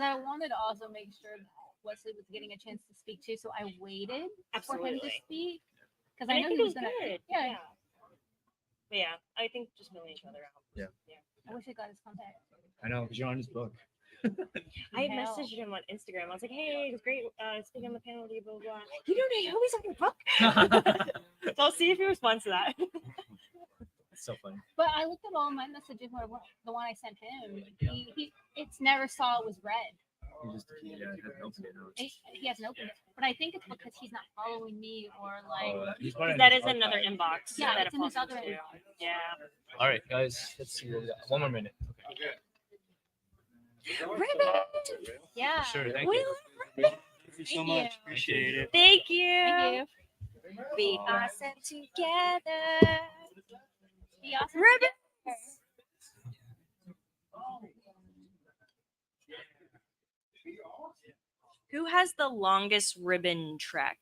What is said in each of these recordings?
I wanted to also make sure that Wesley was getting a chance to speak too, so I waited for him to speak because And I know think he it was gonna. good. Yeah, But yeah, I think just milling each other out. Yeah. I wish I got his contact. I know, because you're on his book. I Hell. messaged him on Instagram. I was like, "Hey, it was great speaking on the panel, blah blah blah." You don't know who's on your book. So I'll see if he responds to that. It's so funny. But I looked at all my messages, the one I sent him. It's never saw it was read. He hasn't opened it. No. He hasn't opened it, but I think it's because he's not following me or like. He's probably That in is his another archive. inbox. Yeah, that it's it in his falls other into. inbox. Yeah. All right, guys. Let's see. One more minute. Ribbon! Yeah. Sure. Thank We you. love Thank you so Thank much. you. Appreciate it. Thank you. Thank you. We are sent together. Be awesome. Ribbon. Who has the longest ribbon trek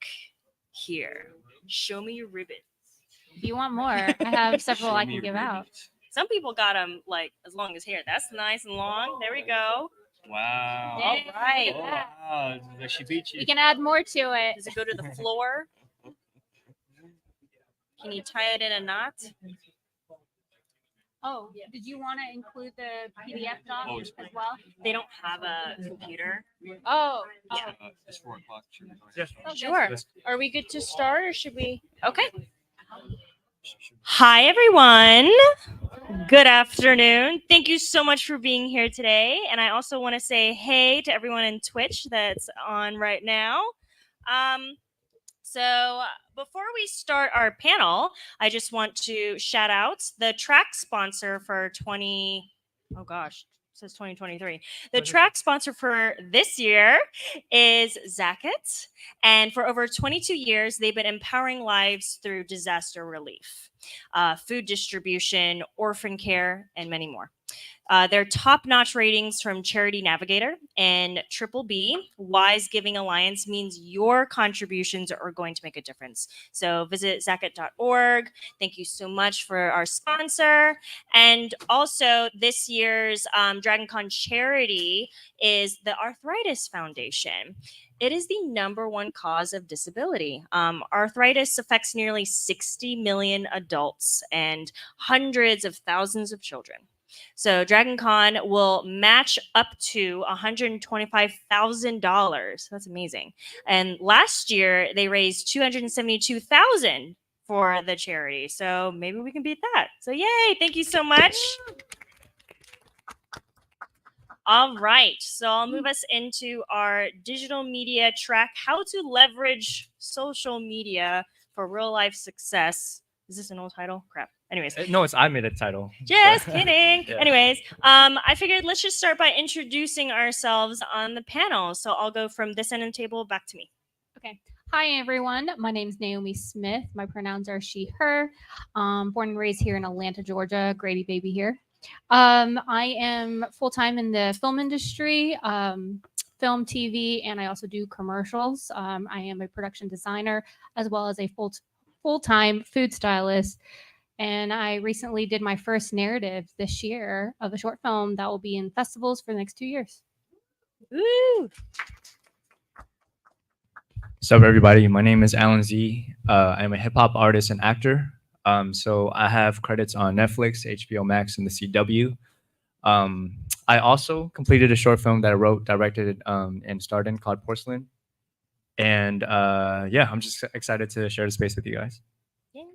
here? Show me your ribbon. If you want more, I have several I can give out. Some people got them like as long as hair. That's nice and long. There we go. Wow. All right. Oh, wow. Like she beat you. We can add more to it. Does it go to the floor? Can you tie it in a knot? Oh, did you want to include the PDF doc Oh, as well? They don't have a computer. Oh, Yeah. It's 4 o'clock. Sure. Yes. Sure. Are we good to start or should we? Okay. Hi, everyone. Good afternoon. Thank you so much for being here today. And I also want to say hey to everyone in Twitch that's on right now. So before we start our panel, I just want to shout out the track sponsor for 2023. The track sponsor for this year is Zacket. And for over 22 years, they've been empowering lives through disaster relief, food distribution, orphan care, and many more. Their top-notch ratings from Charity Navigator and Triple B, Wise Giving Alliance, means your contributions are going to make a difference. So visit zacket.org. Thank you so much for our sponsor. And also this year's DragonCon charity is the Arthritis Foundation. It is the #1 cause of disability. Arthritis affects nearly 60 million adults and hundreds of thousands of children. So DragonCon will match up to $125,000. That's amazing. And last year they raised $272,000 for the charity. So maybe we can beat that. So yay! Thank you so much. All right, so I'll move us into our digital media track, how to leverage social media for real life success. Is this an old title? Crap. Anyways. No, I made a title. Just kidding. Yeah. Anyways, I figured let's just start by introducing ourselves on the panel. So I'll go from this end of the table back to me. okay. Hi, everyone. My name is Naomi Smith. My pronouns are she, her. Born and raised here in Atlanta, Georgia. Grady baby here. I am full-time in the film industry, film, TV, and I also do commercials. I am a production designer as well as a full-time food stylist. And I recently did my first narrative this year of a short film that will be in festivals for the next 2 years. Woo! What's up, everybody? My name is Alan Z. I'm a hip hop artist and actor. So I have credits on Netflix, HBO Max, and the CW. I also completed a short film that I wrote, directed, and starred in called Porcelain. And yeah, I'm just excited to share the space with you guys. Yay.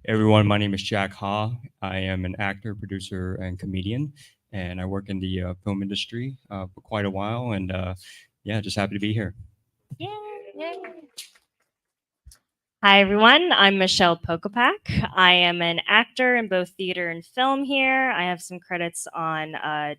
Everyone, my name is Jack Ha. I am an actor, producer, and comedian, and I work in the film industry for quite a while. And yeah, just happy to be here. Yay. Yay. Hi, everyone. I'm Michelle Pokopak. I am an actor in both theater and film here. I have some credits on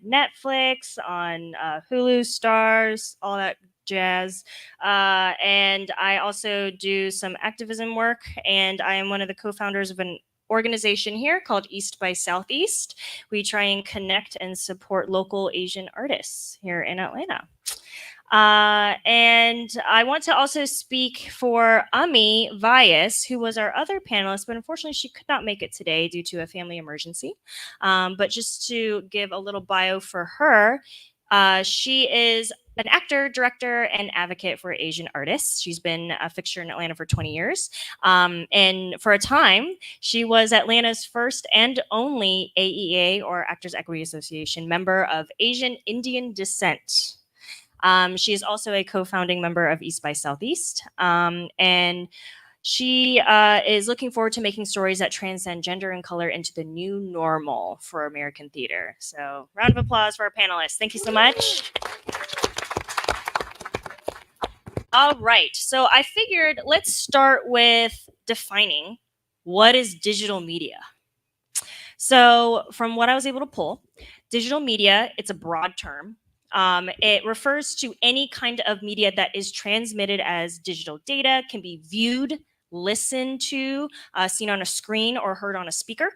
Netflix, on Hulu, Stars, all that jazz. And I also do some activism work, and I am one of the co-founders of an organization here called East by Southeast. We try and connect and support local Asian artists here in Atlanta. And I want to also speak for Ami Vyas, who was our other panelist, but unfortunately she could not make it today due to a family emergency. But just to give a little bio for her, she is an actor, director, and advocate for Asian artists. She's been a fixture in Atlanta for 20 years. And for a time, she was Atlanta's first and only AEA, or Actors Equity Association, member of Asian Indian descent. She is also a co-founding member of East by Southeast. And she is looking forward to making stories that transcend gender and color into the new normal for American theater. So round of applause for our panelists. Thank you so much. All right, so I figured let's start with defining what is digital media. So from what I was able to pull, digital media, it's a broad term. It refers to any kind of media that is transmitted as digital data, can be viewed, listened to, seen on a screen, or heard on a speaker.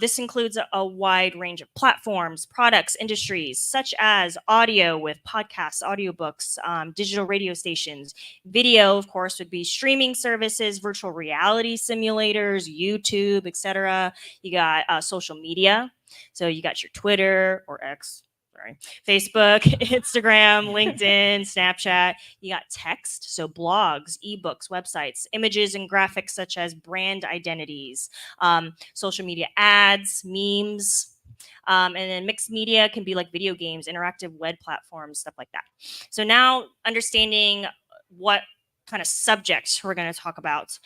This includes a wide range of platforms, products, industries, such as audio with podcasts, audiobooks, digital radio stations. Video, of course, would be streaming services, virtual reality simulators, YouTube, etc. You got social media. So you got your Twitter or X, Facebook, Instagram, LinkedIn, Snapchat. You got text, so blogs, ebooks, websites, images and graphics such as brand identities, social media ads, memes, and then mixed media can be like video games, interactive web platforms, stuff like that. So now understanding what kind of subjects we're going to talk about.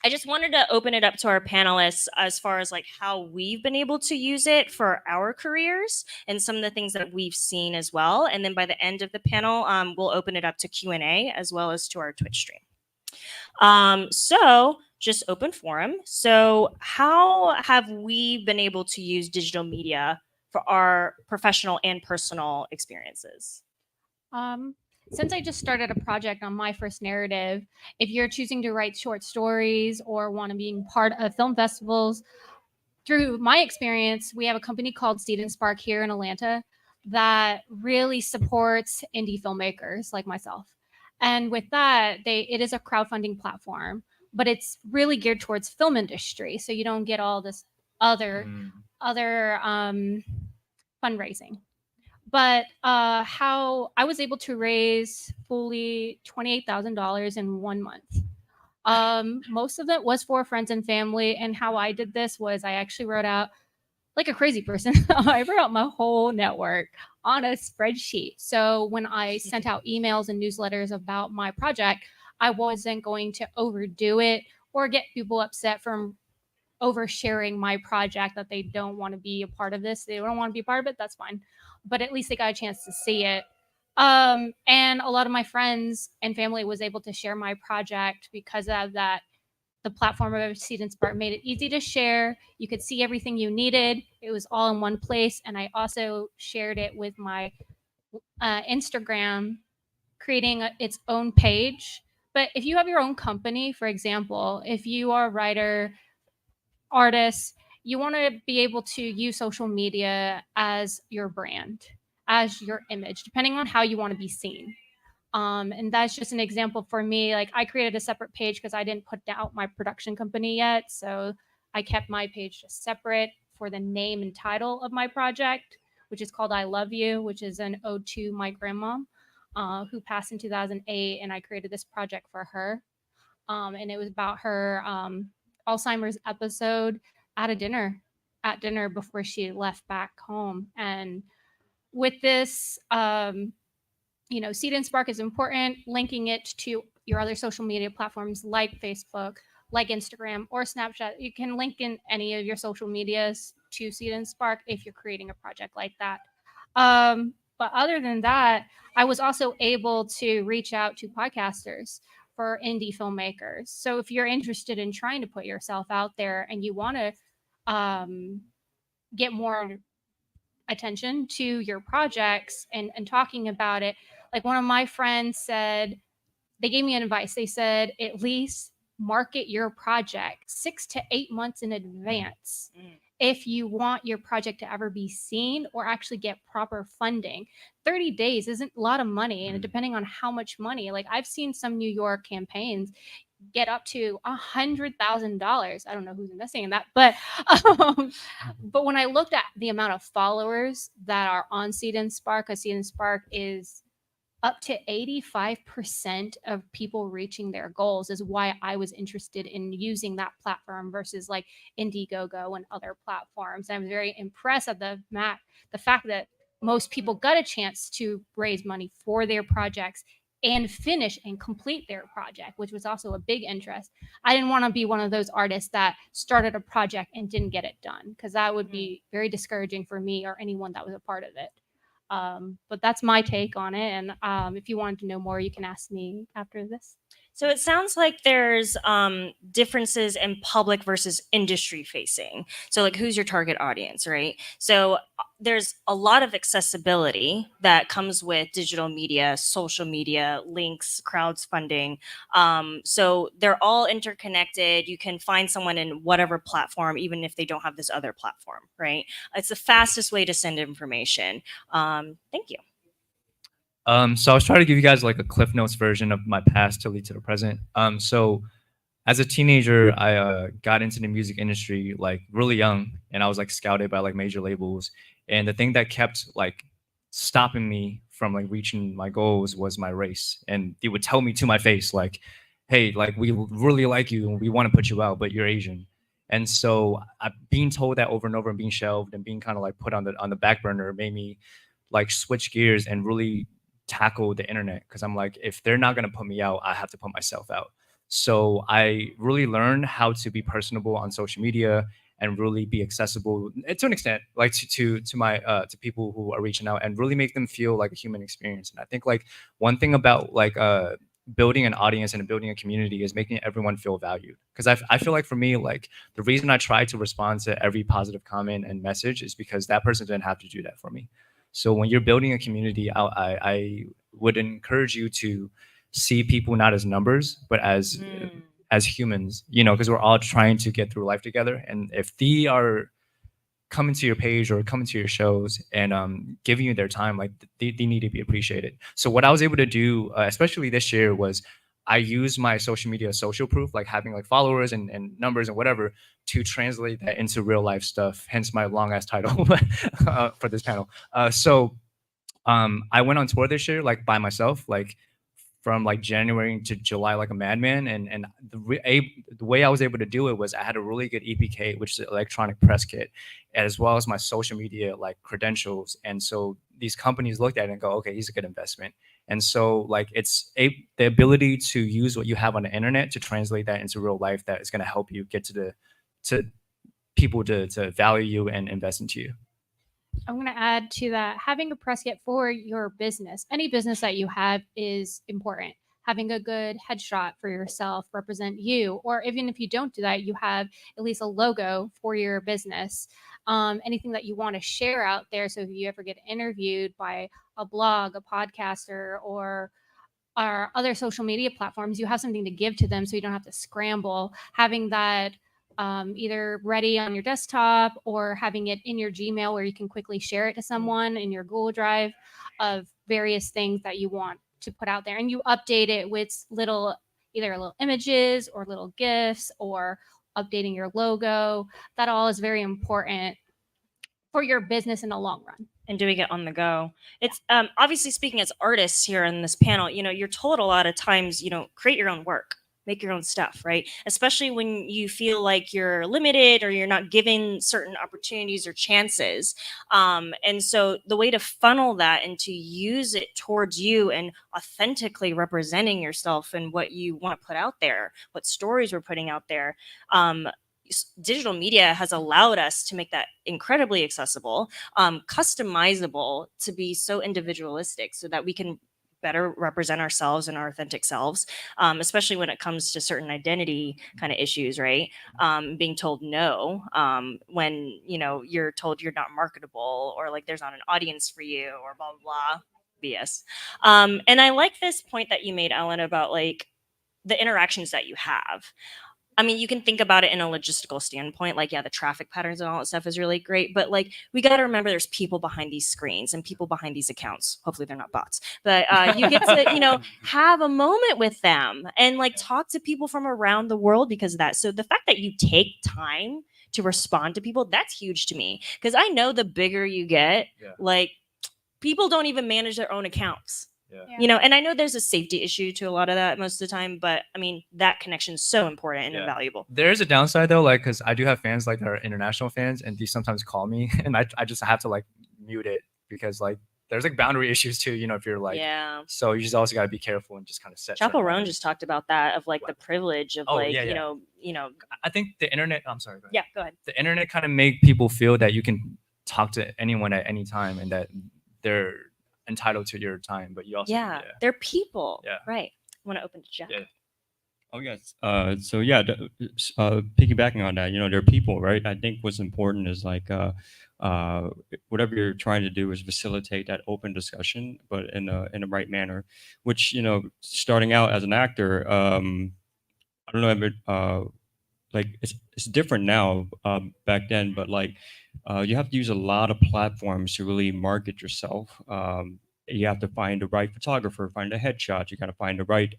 I just wanted to open it up to our panelists as far as like how we've been able to use it for our careers and some of the things that we've seen as well. And then by the end of the panel, we'll open it up to Q&A as well as to our Twitch stream. So just open forum. So how have we been able to use digital media for our professional and personal experiences? Since I just started a project on my first narrative, if you're choosing to write short stories or want to be part of film festivals, through my experience, we have a company called Seed and Spark here in Atlanta that really supports indie filmmakers like myself. And with that, it is a crowdfunding platform, but it's really geared towards film industry. So you don't get all this other fundraising. But how I was able to raise fully $28,000 in 1 month. Most of it was for friends and family. And how I did this was I actually wrote out, like a crazy person, I wrote out my whole network on a spreadsheet. So when I sent out emails and newsletters about my project, I wasn't going to overdo it or get people upset from oversharing my project that they don't want to be a part of this. They don't want to be a part of it. That's fine. But at least they got a chance to see it. And a lot of my friends and family was able to share my project because of that. The platform of Seed and Spark made it easy to share. You could see everything you needed. It was all in one place. And I also shared it with my Instagram, creating its own page. But if you have your own company, for example, if you are a writer, artist, you want to be able to use social media as your brand, as your image, depending on how you want to be seen. And that's just an example for me. Like I created a separate page because I didn't put out my production company yet. So I kept my page just separate for the name and title of my project, which is called I Love You, which is an ode to my grandma who passed in 2008. And I created this project for her. And it was about her Alzheimer's episode at dinner before she left back home. And with this, Seed and Spark is important, linking it to your other social media platforms like Facebook, like Instagram or Snapchat. You can link in any of your social medias to Seed and Spark if you're creating a project like that. But other than that, I was also able to reach out to podcasters for indie filmmakers. So if you're interested in trying to put yourself out there and you want to get more attention to your projects and talking about it, like one of my friends said, they gave me an advice. They said, at least market your project 6 to 8 months in advance. if you want your project to ever be seen or actually get proper funding. 30 days isn't a lot of money, and depending on how much money, like I've seen some New York campaigns get up to $100,000. I don't know who's investing in that, um, but when I looked at the amount of followers that are on Seed and Spark, because Seed and Spark is up to 85% of people reaching their goals, is why I was interested in using that platform versus like Indiegogo and other platforms. And I'm very impressed at the fact that most people got a chance to raise money for their projects and finish and complete their project, which was also a big interest. I didn't want to be one of those artists that started a project and didn't get it done, because that would be very discouraging for me or anyone that was a part of it. But that's my take on it. And if you wanted to know more, you can ask me after this. So it sounds like there's differences in public versus industry facing. So like, who's your target audience, right? So there's a lot of accessibility that comes with digital media, social media, links, crowdfunding. So they're all interconnected. You can find someone in whatever platform, even if they don't have this other platform, right? It's the fastest way to send information. Thank you. So I was trying to give you guys like a Cliff Notes version of my past to lead to the present. So as a teenager, I got into the music industry like really young, and I was like scouted by like major labels. And the thing that kept like stopping me from like reaching my goals was my race. And they would tell me to my face like, "Hey, like we really like you and we want to put you out, but you're Asian." And so being told that over and over and being shelved and being kind of like put on the back burner made me like switch gears and really tackle the internet, because I'm like, if they're not going to put me out, I have to put myself out. So I really learned how to be personable on social media and really be accessible to an extent, like to my to people who are reaching out, and really make them feel like a human experience. And I think like one thing about like building an audience and building a community is making everyone feel valued. Because I feel like for me, like the reason I try to respond to every positive comment and message is because that person didn't have to do that for me. So when you're building a community, I would encourage you to see people not as numbers, but as humans, you know, because we're all trying to get through life together. And if they are coming to your page or coming to your shows and giving you their time, like they need to be appreciated. So what I was able to do, especially this year, was I used my social media social proof, like having like followers and numbers and whatever, to translate that into real life stuff. Hence my long ass title for this panel. I went on tour this year, like by myself, like from like January to July, like a madman. And the way I was able to do it was I had a really good EPK, which is an electronic press kit, as well as my social media like credentials. And so these companies looked at it and go, okay, he's a good investment. And so like the ability to use what you have on the internet to translate that into real life that is going to help you get to people to value you and invest into you. I'm going to add to that, having a press kit for your business, any business that you have, is important. Having a good headshot for yourself, represent you, or even if you don't do that, you have at least a logo for your business. Anything that you want to share out there. So if you ever get interviewed by a blog, a podcaster, or our other social media platforms, you have something to give to them so you don't have to scramble. Having that either ready on your desktop or having it in your Gmail where you can quickly share it to someone in your Google Drive of various things that you want to put out there. And you update it with either little images or little GIFs or updating your logo. That all is very important for your business in the long run. And doing it on the go. It's obviously, speaking as artists here in this panel, you know, you're told a lot of times, you know, create your own work, make your own stuff, right? Especially when you feel like you're limited or you're not given certain opportunities or chances. And so the way to funnel that and to use it towards you and authentically representing yourself and what you want to put out there, what stories we're putting out there, digital media has allowed us to make that incredibly accessible, customizable, to be so individualistic so that we can better represent ourselves and our authentic selves, especially when it comes to certain identity kind of issues, right? Being told no when, you know, you're told you're not marketable, or like there's not an audience for you, or blah, blah, blah, BS. And I like this point that you made, Ellen, about like the interactions that you have. I mean, you can think about it in a logistical standpoint. Like, yeah, the traffic patterns and all that stuff is really great. But like, we got to remember there's people behind these screens and people behind these accounts. Hopefully they're not bots, but you get to, have a moment with them and like talk to people from around the world because of that. So the fact that you take time to respond to people, that's huge to me. Because I know the bigger you get, Yeah. like people don't even manage their own accounts. Yeah. And I know there's a safety issue to a lot of that most of the time, but I mean, that connection is so important and Yeah. invaluable. There is a downside though, like because I do have fans like that are international fans, and these sometimes call me, and I just have to like mute it because like there's like boundary issues too. If you're like, Yeah. so you just also got to be careful and just kind of set. certain Chappell Roan boundaries. just talked about that of like the privilege of Oh, like, yeah, yeah. I think the internet. I'm sorry. Go ahead. yeah, go ahead. The internet kind of make people feel that you can talk to anyone at any time and that they're entitled to your time, but you also They're people. Yeah. Right. I want to open to Jeff. Yeah. Oh yes. So yeah, piggybacking on that, there are people, right? I think what's important is like, whatever you're trying to do is facilitate that open discussion, but in a right manner. Which starting out as an actor, I don't know if like it's different now, back then, but like you have to use a lot of platforms to really market yourself. You have to find the right photographer, find a headshot. You got to find the right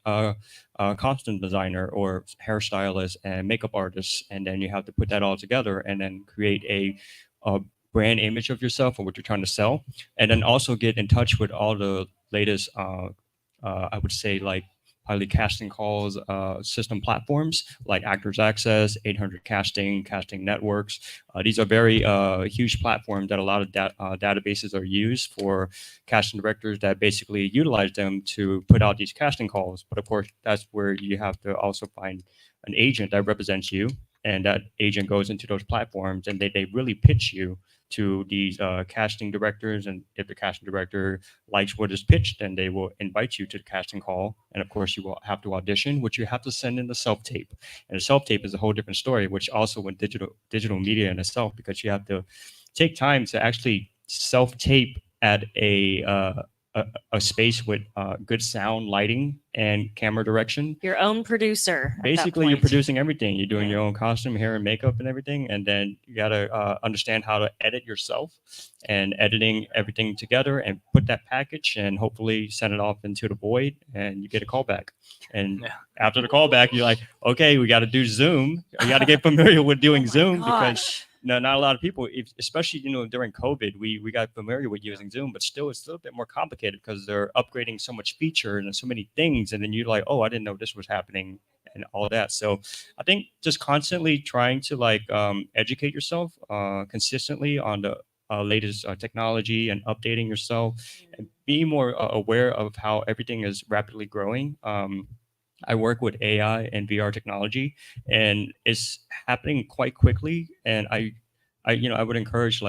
costume designer or hairstylist and makeup artist, and then you have to put that all together and then create a brand image of yourself or what you're trying to sell, and then also get in touch with all the latest, I would say like highly casting calls system platforms like Actors Access, 800 Casting, Casting Networks. These are very huge platforms that a lot of databases are used for casting directors that basically utilize them to put out these casting calls. But of course, that's where you have to also find an agent that represents you. And that agent goes into those platforms and they really pitch you to these casting directors. And if the casting director likes what is pitched, then they will invite you to the casting call. And of course, you will have to audition, which you have to send in the self-tape. And the self-tape is a whole different story, which also went digital media in itself, because you have to take time to actually self-tape at a space with good sound, lighting, and camera direction. Your own producer. at that Basically, you're point. producing everything. You're doing Yeah. your own costume, hair, and makeup, and everything. And then you gotta understand how to edit yourself, and editing everything together, and put that package, and hopefully send it off into the void, and you get a callback. And Yeah. after the callback, you're like, okay, we got to do Zoom. You got to get familiar with doing Zoom, because Gosh. not a lot of people, especially during COVID, we got familiar with using Zoom, but still it's a little bit more complicated because they're upgrading so much feature and so many things, and then you're like, oh, I didn't know this was happening and all that. So I think just constantly trying to like educate yourself consistently on the latest technology and updating yourself and being more aware of how everything is rapidly growing. I work with AI and VR technology, and it's happening quite quickly. And I would encourage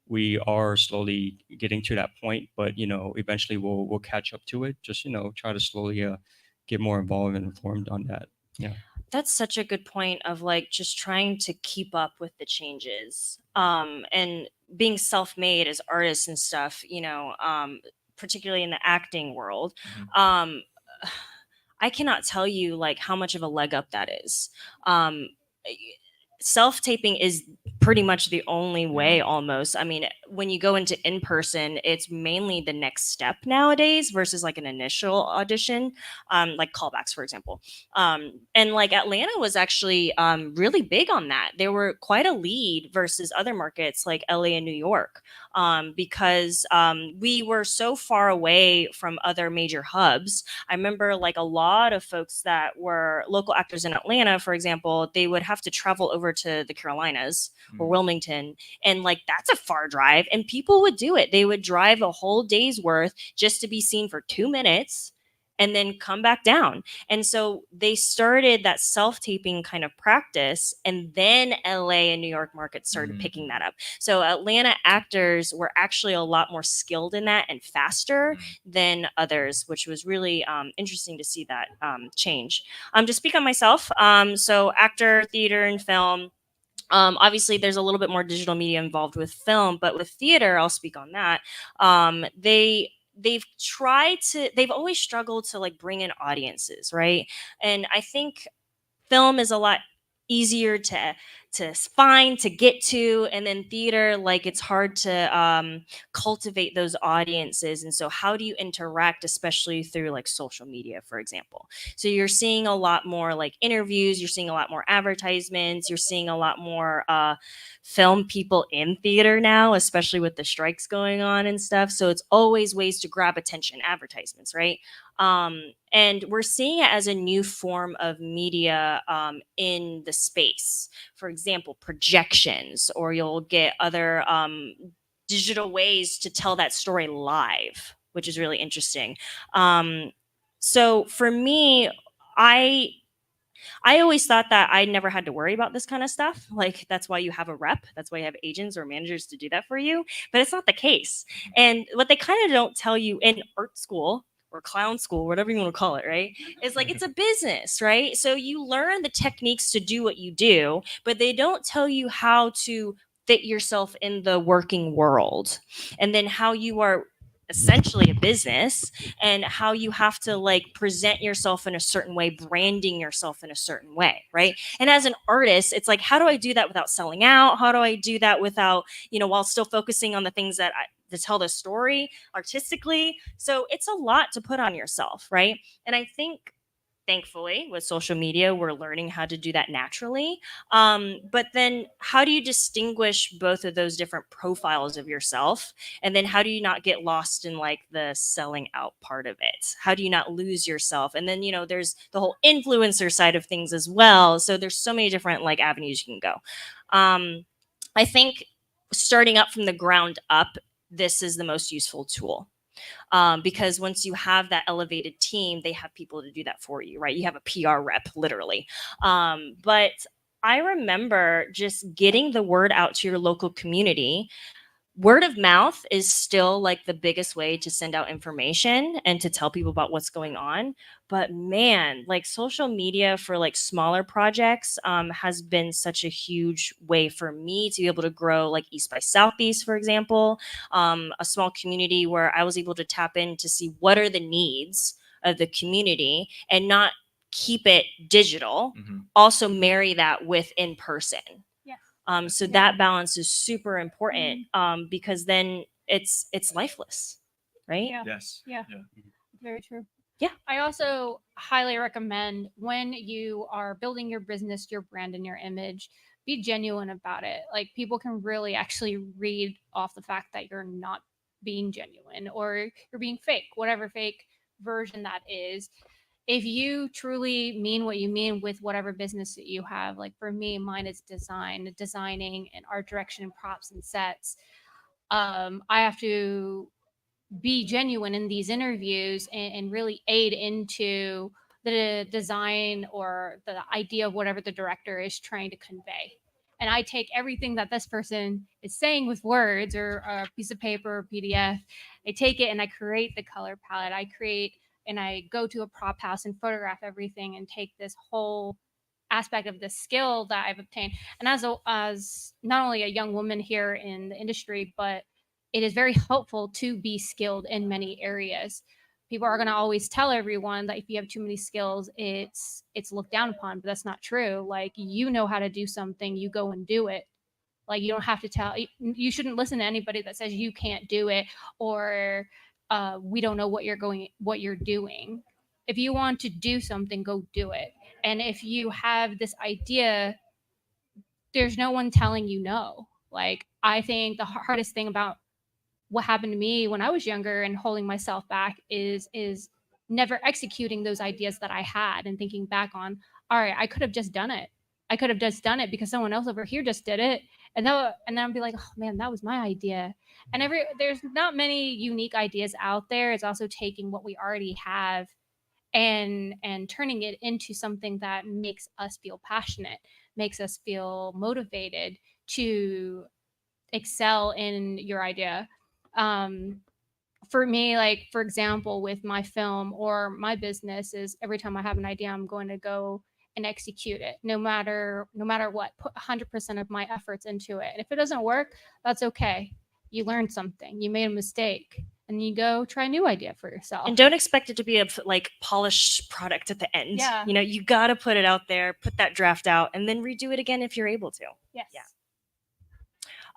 we are slowly getting to that point, but eventually we'll catch up to it. Just try to slowly get more involved and informed on that. Yeah. That's such a good point of like just trying to keep up with the changes. And being self-made as artists and stuff, particularly in the acting world. I cannot tell you like how much of a leg up that is. Self-taping is pretty much the only way almost. I mean, when you go into in-person, it's mainly the next step nowadays versus like an initial audition, like callbacks, for example. And like Atlanta was actually really big on that. They were quite a lead versus other markets like LA and New York, because we were so far away from other major hubs. I remember like a lot of folks that were local actors in Atlanta, for example, they would have to travel over to the Carolinas or Wilmington, and like that's a far drive, and people would do it. They would drive a whole day's worth just to be seen for 2 minutes and then come back down. And so they started that self-taping kind of practice, and then LA and New York markets started picking that up. So Atlanta actors were actually a lot more skilled in that and faster than others, which was really interesting to see that change. To speak on myself, so actor, theater, and film. Obviously, there's a little bit more digital media involved with film, but with theater, I'll speak on that. They've always struggled to like bring in audiences, right? And I think film is a lot easier to find, to get to, and then theater, like it's hard to cultivate those audiences. And so how do you interact, especially through like social media, for example? So you're seeing a lot more like interviews, you're seeing a lot more advertisements, you're seeing a lot more film people in theater now, especially with the strikes going on and stuff. So it's always ways to grab attention, advertisements, right? And we're seeing it as a new form of media in the space. For example, projections, or you'll get other digital ways to tell that story live, which is really interesting. So for me, I I always thought that I never had to worry about this kind of stuff. Like, that's why you have a rep. That's why you have agents or managers to do that for you. But it's not the case. And what they kind of don't tell you in art school or clown school, whatever you want to call it, right? Is like it's a business, right? So you learn the techniques to do what you do, but they don't tell you how to fit yourself in the working world, and then how you are essentially a business, and how you have to like present yourself in a certain way, branding yourself in a certain way, right? And as an artist, it's like, how do I do that without selling out? How do I do that without, while still focusing on the things that to tell the story artistically? So it's a lot to put on yourself, right? And I think, thankfully, with social media, we're learning how to do that naturally. But then how do you distinguish both of those different profiles of yourself? And then how do you not get lost in like the selling out part of it? How do you not lose yourself? And then, there's the whole influencer side of things as well. So there's so many different like avenues you can go. I think starting up from the ground up, this is the most useful tool. Because once you have that elevated team, they have people to do that for you, right? You have a PR rep, literally. But I remember just getting the word out to your local community. Word of mouth is still like the biggest way to send out information and to tell people about what's going on. But man, like social media for like smaller projects has been such a huge way for me to be able to grow, like East by Southeast, for example, a small community where I was able to tap in to see what are the needs of the community and not keep it digital, also marry that with in person. So that balance is super important, because then it's lifeless, right? Yeah. Yes. Yeah. Very true. Yeah. I also highly recommend, when you are building your business, your brand, and your image, be genuine about it. Like, people can really actually read off the fact that you're not being genuine, or you're being fake, whatever fake version that is. If you truly mean what you mean with whatever business that you have, like for me, mine is designing and art direction and props and sets. I have to be genuine in these interviews, and really aid into the design or the idea of whatever the director is trying to convey. And I take everything that this person is saying with words or a piece of paper or PDF. I take it and I create the color palette. And I go to a prop house and photograph everything and take this whole aspect of the skill that I've obtained. And as not only a young woman here in the industry, but it is very helpful to be skilled in many areas. People are going to always tell everyone that if you have too many skills, it's looked down upon, but that's not true. Like, how to do something, you go and do it. Like, you don't have to you shouldn't listen to anybody that says you can't do it, or we don't know what you're doing. If you want to do something, go do it. And if you have this idea, there's no one telling you no. Like, I think the hardest thing about what happened to me when I was younger and holding myself back is never executing those ideas that I had, and thinking back on, all right, I could have just done it. I could have just done it because someone else over here just did it. And then I'd be like, oh man, that was my idea. And there's not many unique ideas out there. It's also taking what we already have and turning it into something that makes us feel passionate, makes us feel motivated to excel in your idea. For me, like, for example, with my film or my business, is every time I have an idea, I'm going to go and execute it, no matter what, put 100% of my efforts into it. And if it doesn't work, that's okay. You learned something, you made a mistake, and you go try a new idea for yourself. And don't expect it to be a like polished product at the end. Yeah. You know, you got to put it out there, put that draft out, and then redo it again if you're able to. Yes. Yeah.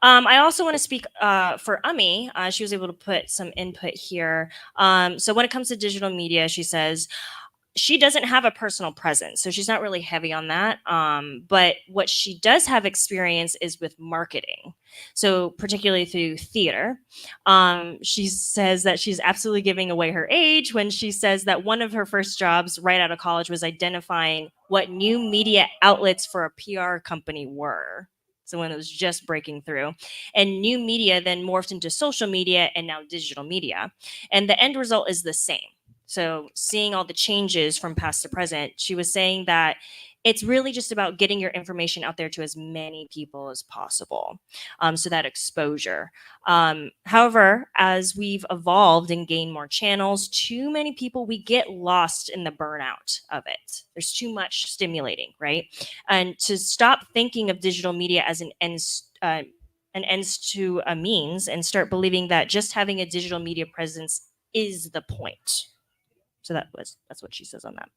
I also want to speak for Ami. She was able to put some input here. So when it comes to digital media, she says she doesn't have a personal presence, so she's not really heavy on that. But what she does have experience is with marketing, so particularly through theater. She says that she's absolutely giving away her age when she says that one of her first jobs right out of college was identifying what new media outlets for a PR company were. So when it was just breaking through, and new media then morphed into social media and now digital media, and the end result is the same. So seeing all the changes from past to present, she was saying that it's really just about getting your information out there to as many people as possible. So that exposure. However, as we've evolved and gained more channels, too many people, we get lost in the burnout of it. There's too much stimulating, right? And to stop thinking of digital media as an ends to a means, and start believing that just having a digital media presence is the point. So that's what she says on that.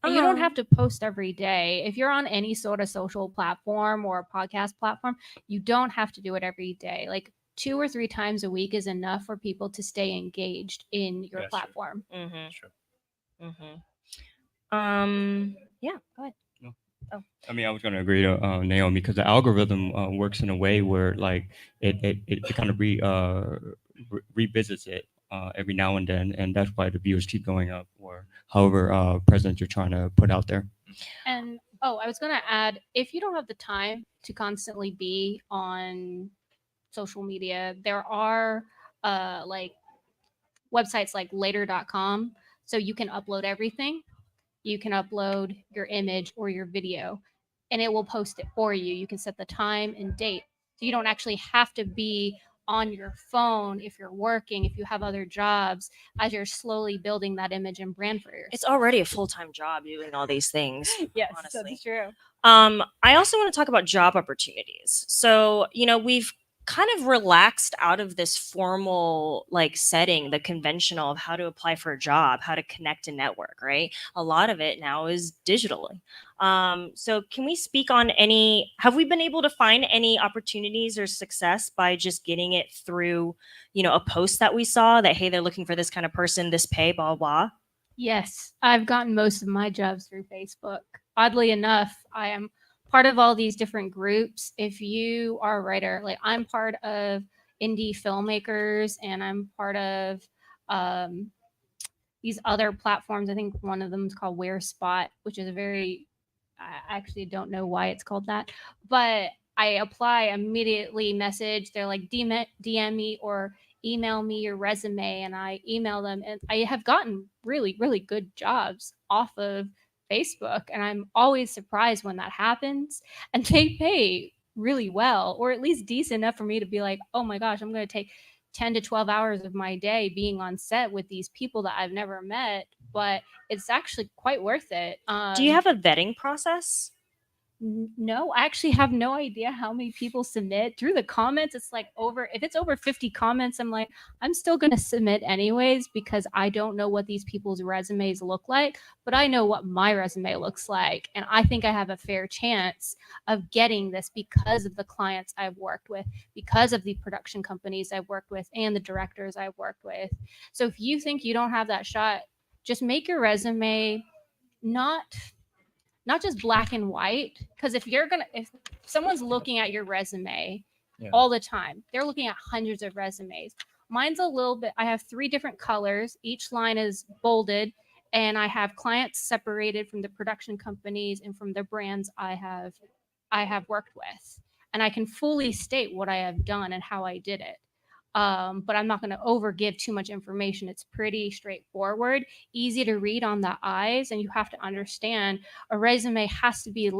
And you don't have to post every day. If you're on any sort of social platform or a podcast platform, you don't have to do it every day. Like 2 or 3 times a week is enough for people to stay engaged in your Yeah, sure. platform. Mm-hmm. Sure. Mm-hmm. Yeah, go ahead. I mean, I was going to agree to Naomi, because the algorithm works in a way where like it kind of revisits it every now and then, and that's why the views keep going up, or however present you're trying to put out there. And I was going to add, if you don't have the time to constantly be on social media, there are like websites like later.com, so you can upload everything. You can upload your image or your video, and it will post it for you. You can set the time and date, so you don't actually have to be on your phone if you're working, if you have other jobs, as you're slowly building that image and brand for yourself. It's already a full-time job doing all these things. Yes, honestly. that's true. I also want to talk about job opportunities. So, we've kind of relaxed out of this formal like setting, the conventional of how to apply for a job, how to connect and network, right? A lot of it now is digitally. So can we speak on have we been able to find any opportunities or success by just getting it through, a post that we saw that, hey, they're looking for this kind of person, this pay, blah, blah? Yes, I've gotten most of my jobs through Facebook. Oddly enough, I am part of all these different groups. If you are a writer, like I'm part of indie filmmakers, and I'm part of these other platforms. I think one of them is called WearSpot, which is I actually don't know why it's called that, but I apply immediately, message, they're like DM me or email me your resume, and I email them, and I have gotten really, really good jobs off of Facebook, and I'm always surprised when that happens, and they pay really well, or at least decent enough for me to be like, oh my gosh, I'm going to take 10 to 12 hours of my day being on set with these people that I've never met, but it's actually quite worth it. Do you have a vetting process? No, I actually have no idea how many people submit through the comments. It's like if it's over 50 comments, I'm like, I'm still going to submit anyways, because I don't know what these people's resumes look like, but I know what my resume looks like. And I think I have a fair chance of getting this because of the clients I've worked with, because of the production companies I've worked with, and the directors I've worked with. So if you think you don't have that shot, just make your resume not just black and white, because if someone's looking at your resume all the time, they're looking at hundreds of resumes. Mine's a little bit, I have 3 different colors. Each line is bolded, and I have clients separated from the production companies and from the brands I have worked with. And I can fully state what I have done and how I did it. But I'm not going to overgive too much information. It's pretty straightforward, easy to read on the eyes, and you have to understand a resume has to be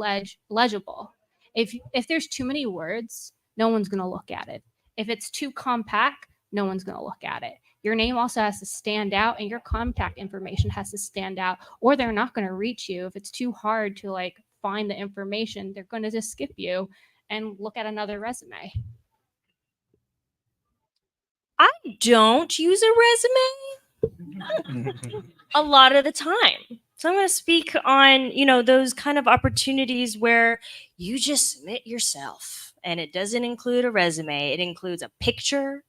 legible. If there's too many words, no one's going to look at it. If it's too compact, no one's going to look at it. Your name also has to stand out, and your contact information has to stand out, or they're not going to reach you. If it's too hard to like find the information, they're going to just skip you and look at another resume. I don't use a resume a lot of the time. So I'm going to speak on, those kind of opportunities where you just submit yourself and it doesn't include a resume. It includes a picture,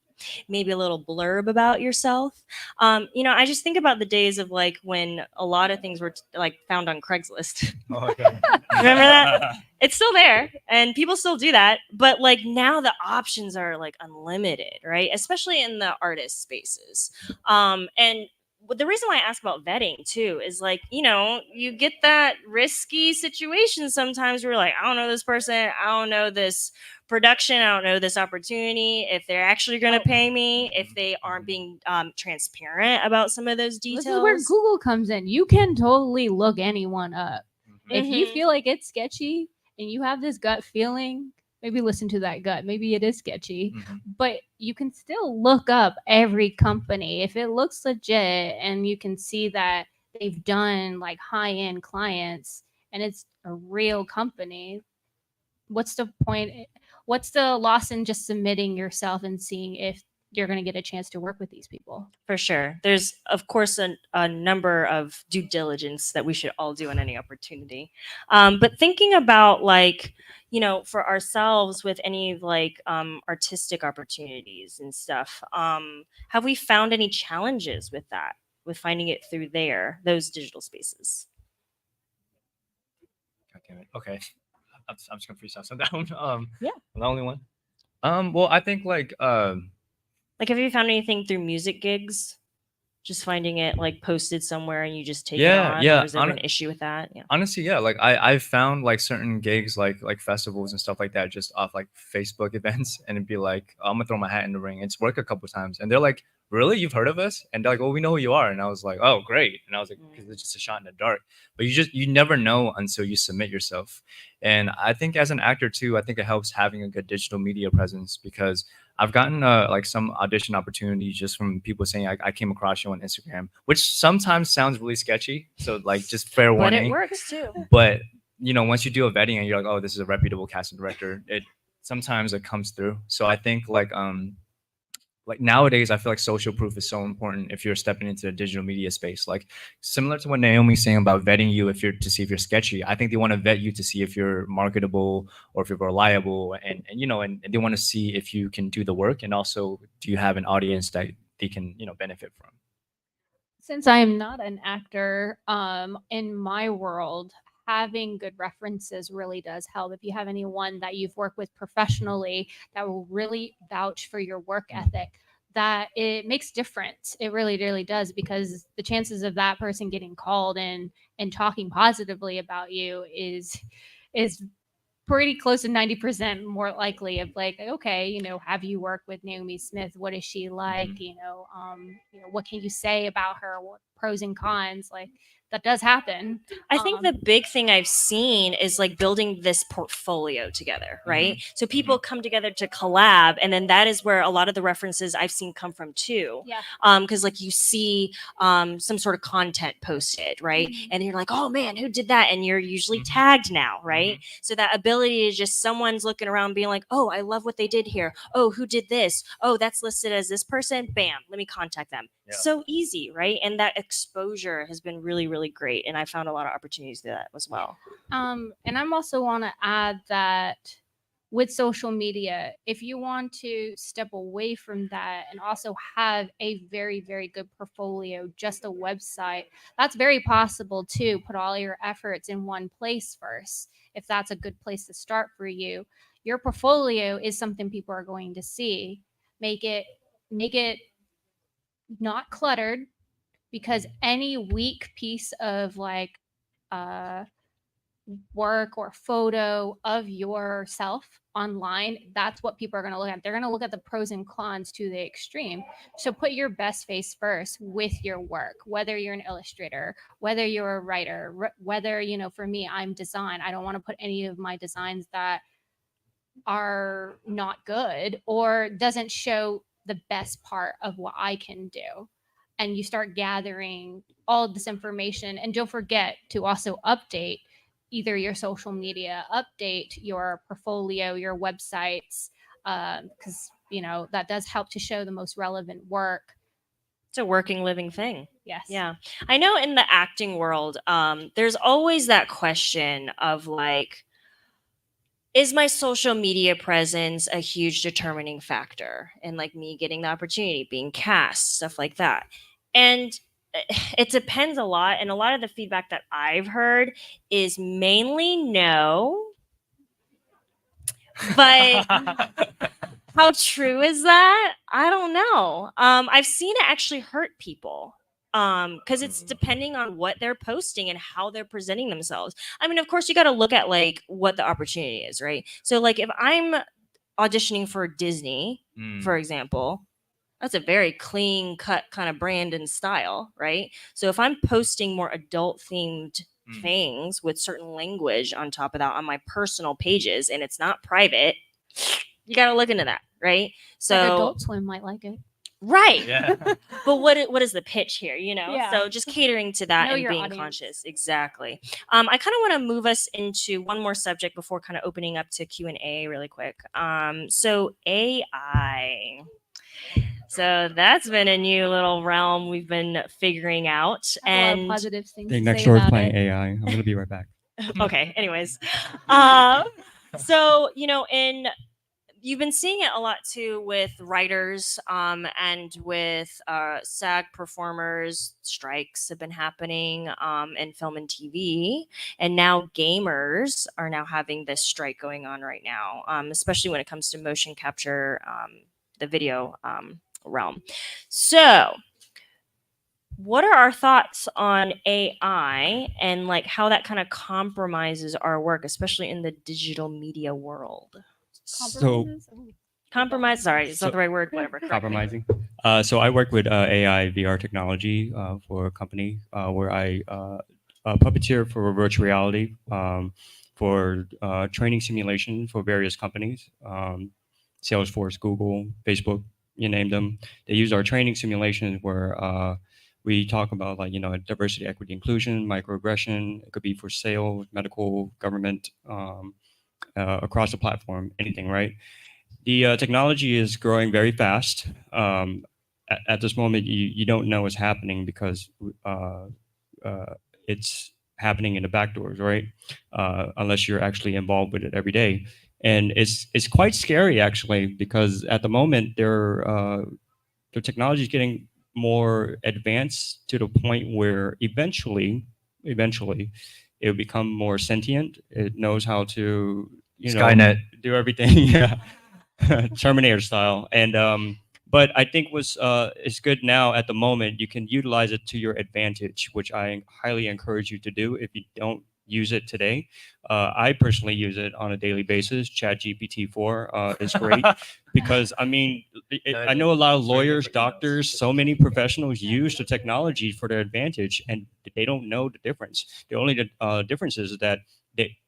maybe a little blurb about yourself. I just think about the days of like when a lot of things were like found on Craigslist. Oh, okay. Remember that? It's still there and people still do that. But like now the options are like unlimited, right? Especially in the artist spaces. And the reason why I ask about vetting too is like, you get that risky situation sometimes where you're like, I don't know this person, I don't know this production, I don't know this opportunity, if they're actually going to pay me, if they aren't being transparent about some of those details. This is where Google comes in. You can totally look anyone up. If you Mhm. feel like it's sketchy and you have this gut feeling, maybe listen to that gut. Maybe it is sketchy, Mhm. but you can still look up every company. If it looks legit and you can see that they've done like high-end clients and it's a real company, what's the point? What's the loss in just submitting yourself and seeing if you're going to get a chance to work with these people? For sure. There's, of course, a number of due diligence that we should all do on any opportunity. But thinking about like, for ourselves with any like artistic opportunities and stuff, have we found any challenges with that, with finding it through those digital spaces? God damn it. Okay. I'm just gonna freestyle some down. Yeah. I'm the only one. Well, I think like Like, have you found anything through music gigs? Just finding it like posted somewhere and you just take it Yeah, on? yeah, Or is there an issue with that? Yeah. honestly, yeah, like I've found like certain gigs like festivals and stuff like that just off like Facebook events, and it'd be like, I'm gonna throw my hat in the ring. It's worked a couple times, and they're like, really, you've heard of us? And they're like, well, we know who you are. And I was like, oh, great. And I was like, because it's just a shot in the dark. But you never know until you submit yourself. And I think as an actor too, I think it helps having a good digital media presence, because I've gotten like some audition opportunities just from people saying I came across you on Instagram, which sometimes sounds really sketchy. So like just fair But warning. it works too. But once you do a vetting and you're like, oh, this is a reputable casting director, it sometimes it comes through. So I think like nowadays, I feel like social proof is so important if you're stepping into the digital media space. Like similar to what Naomi's saying about vetting you if you're to see if you're sketchy. I think they want to vet you to see if you're marketable or if you're reliable, and they want to see if you can do the work, and also do you have an audience that they can benefit from. Since I am not an actor, in my world, having good references really does help. If you have anyone that you've worked with professionally that will really vouch for your work ethic, that it makes difference. It really, really does, because the chances of that person getting called and talking positively about you is pretty close to 90% more likely of like, okay, have you worked with Naomi Smith? What is she like? What can you say about her? What pros and cons? Like, that does happen. I think the big thing I've seen is like building this portfolio together, right? So people come together to collab, and then that is where a lot of the references I've seen come from too. Yeah. Because like you see some sort of content posted, right? And you're like, oh man, who did that? And you're usually tagged now, right? So that ability to just someone's looking around being like, oh, I love what they did here. Oh, who did this? Oh, that's listed as this person. Bam, let me contact them. Yeah. So easy, right? And that exposure has been really, really great. And I found a lot of opportunities to that as well. And I'm also want to add that with social media, if you want to step away from that and also have a very, very good portfolio, just a website, that's very possible too. Put all your efforts in one place first, if that's a good place to start for you. Your portfolio is something people are going to see. Make it not cluttered, because any weak piece of like work or photo of yourself online, that's what people are going to look at. They're going to look at the pros and cons to the extreme. So put your best face first with your work, whether you're an illustrator, whether you're a writer, whether, for me, I'm design. I don't want to put any of my designs that are not good or doesn't show the best part of what I can do. And you start gathering all of this information, and don't forget to also update either your social media, update your portfolio, your websites, because that does help to show the most relevant work. It's a working, living thing. Yes. Yeah. I know in the acting world, there's always that question of like, is my social media presence a huge determining factor in like me getting the opportunity, being cast, stuff like that? And it depends a lot. And a lot of the feedback that I've heard is mainly no. But how true is that? I don't know. I've seen it actually hurt people. Because it's depending on what they're posting and how they're presenting themselves. I mean, of course, you got to look at like what the opportunity is, right? So, like, if I'm auditioning for Disney, for example, that's a very clean cut kind of brand and style, right? So, if I'm posting more adult themed things with certain language on top of that on my personal pages and it's not private, you got to look into that, right? So, like Adult Swim might like it. Right. Yeah. But what is the pitch here, you know? Yeah. So just catering to that Know and your being audience. conscious. Exactly. I kind of want to move us into one more subject before kind of opening up to Q&A really quick. So AI. So that's been a new little realm we've been figuring out. I have a lot of And positive things Think to next say door is about playing it. AI. I'm gonna be right back. okay, anyways. So, you've been seeing it a lot too with writers and with SAG performers. Strikes have been happening in film and TV, and now gamers are now having this strike going on right now, especially when it comes to motion capture, the video realm. So, what are our thoughts on AI and like how that kind of compromises our work, especially in the digital media world? So Compromises? Ooh. Compromise. Sorry, it's not So- the right word. Whatever. correct me. compromising. So I work with AI VR technology for a company where I puppeteer for virtual reality for training simulation for various companies, Salesforce, Google, Facebook, you name them. They use our training simulations where we talk about like diversity, equity, inclusion, microaggression. It could be for sales, medical, government, across the platform, anything, right? The technology is growing very fast. At this moment, you don't know what's happening because it's happening in the back doors, right? Unless you're actually involved with it every day, and it's quite scary actually because at the moment the technology is getting more advanced to the point where eventually it will become more sentient. It knows how to Skynet. do everything. Yeah. Terminator style. And but I think what's is good now at the moment, you can utilize it to your advantage, which I highly encourage you to do if you don't use it today. I personally use it on a daily basis. ChatGPT 4 is great because I mean, I know a lot of lawyers, doctors, so many professionals use the technology for their advantage, and they don't know the difference. The only difference is that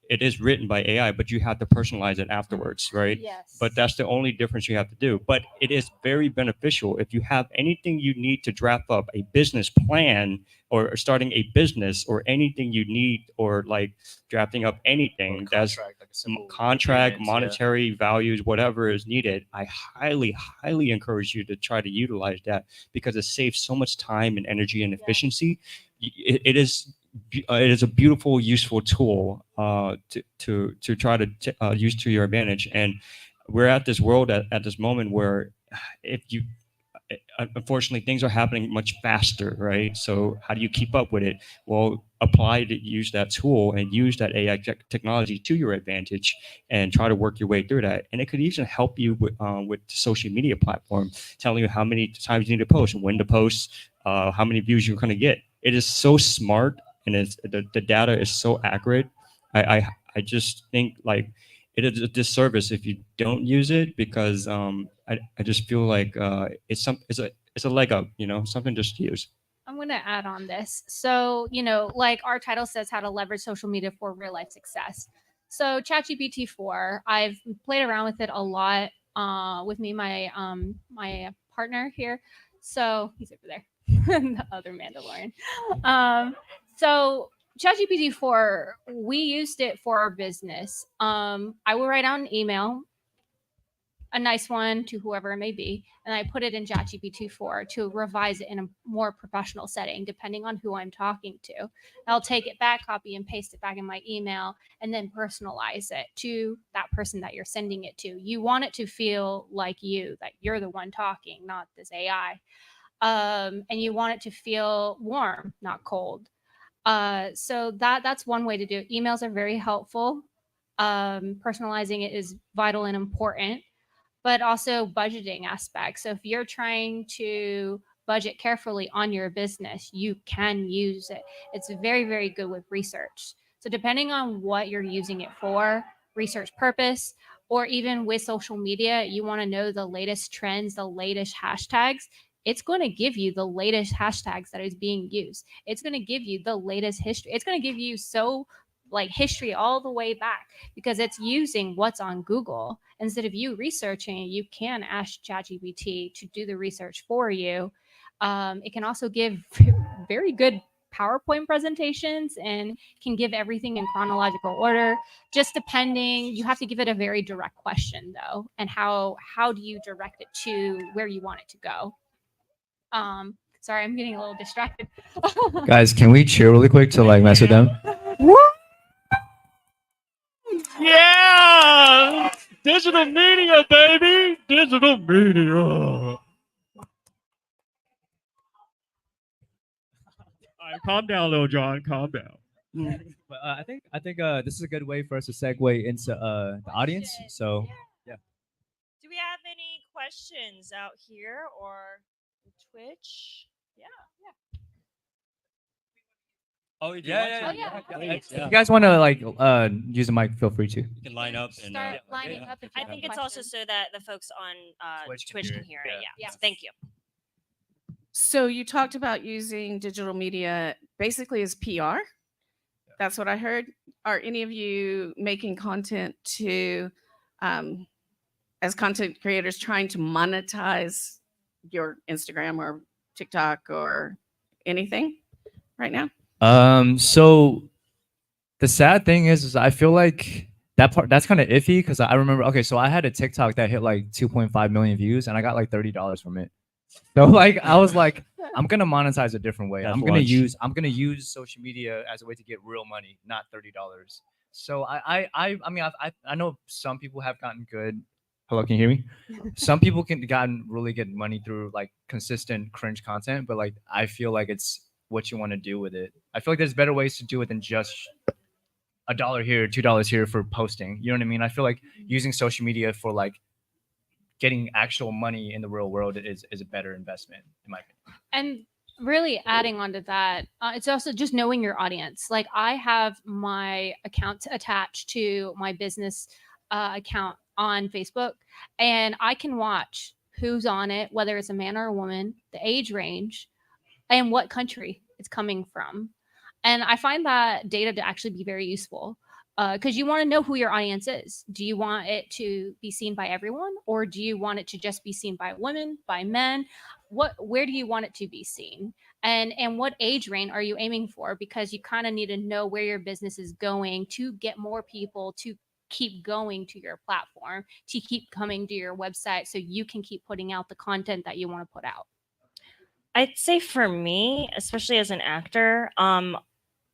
it is written by AI, but you have to personalize it afterwards, right? Yes. But that's the only difference you have to do. But it is very beneficial if you have anything you need to draft up a business plan or starting a business or anything you need or like drafting up anything that's contract, monetary values, whatever is needed. I highly encourage you to try to utilize that because it saves so much time and energy and efficiency. It is a beautiful, useful tool to try to use to your advantage. And we're at this world at this moment where if you unfortunately things are happening much faster, right? So how do you keep up with it? Well, use that tool and use that AI technology to your advantage and try to work your way through that. And it could even help you with social media platform, telling you how many times you need to post, when to post, how many views you're going to get. It is so smart and the data is so accurate. I just think like it is a disservice if you don't use it because I just feel like it's a leg up, something just to use. I'm going to add on this. So, like our title says, how to leverage social media for real life success. So, ChatGPT 4, I've played around with it a lot with me, my partner here. So, he's over there, the other Mandalorian. So, ChatGPT 4, we used it for our business. I will write out an email. a nice one to whoever it may be, and I put it in ChatGPT 4 to revise it in a more professional setting, depending on who I'm talking to. I'll take it back, copy and paste it back in my email, and then personalize it to that person that you're sending it to. You want it to feel like you, that you're the one talking, not this AI. And you want it to feel warm, not cold. So that's one way to do it. Emails are very helpful. Personalizing it is vital and important, but also budgeting aspects. So if you're trying to budget carefully on your business, you can use it. It's very, very good with research. So depending on what you're using it for, research purpose, or even with social media, you want to know the latest trends, the latest hashtags. It's going to give you the latest hashtags that is being used. It's going to give you the latest history. It's going to give you like history all the way back because it's using what's on Google. Instead of you researching it, you can ask ChatGPT to do the research for you. It can also give very good PowerPoint presentations and can give everything in chronological order. Just depending, you have to give it a very direct question though, and how do you direct it to where you want it to go? Sorry, I'm getting a little distracted. Guys, can we cheer really quick to like mess with them? Yeah, digital media, baby, digital media. All right, calm down, Lil John. Calm down. But I think this is a good way for us to segue into the audience. So Do we have any questions out here or Twitch? Yeah. Oh, yeah. Please, if you guys want to like use the mic, feel free to. You can line up and Start lining up if you I have think a it's also question. so that the folks on Twitch Twitch can can hear hear it. it. Yeah. Yeah. Thank you. So you talked about using digital media basically as PR. That's what I heard. Are any of you making content to, as content creators, trying to monetize your Instagram or TikTok or anything right now? So the sad thing is I feel like that's kind of iffy because I remember. Okay, so I had a TikTok that hit like 2.5 million views, and I got like $30 from it. So like I was like, I'm gonna monetize a different way. That's I'm gonna lunch. use social media as a way to get real money, not $30. So I mean I know some people have gotten good. Hello, can you hear me? Some people can gotten really good money through like consistent cringe content, but like I feel like it's what you want to do with it. I feel like there's better ways to do it than just $1 here, $2 here for posting. You know what I mean? I feel like using social media for like getting actual money in the real world is a better investment in my opinion. And really adding on to that, it's also just knowing your audience. Like I have my account attached to my business account on Facebook, and I can watch who's on it, whether it's a man or a woman, the age range, and what country it's coming from. And I find that data to actually be very useful because you want to know who your audience is. Do you want it to be seen by everyone, or do you want it to just be seen by women, by men? Where do you want it to be seen? And what age range are you aiming for? Because you kind of need to know where your business is going to get more people to keep going to your platform, to keep coming to your website so you can keep putting out the content that you want to put out. I'd say for me, especially as an actor,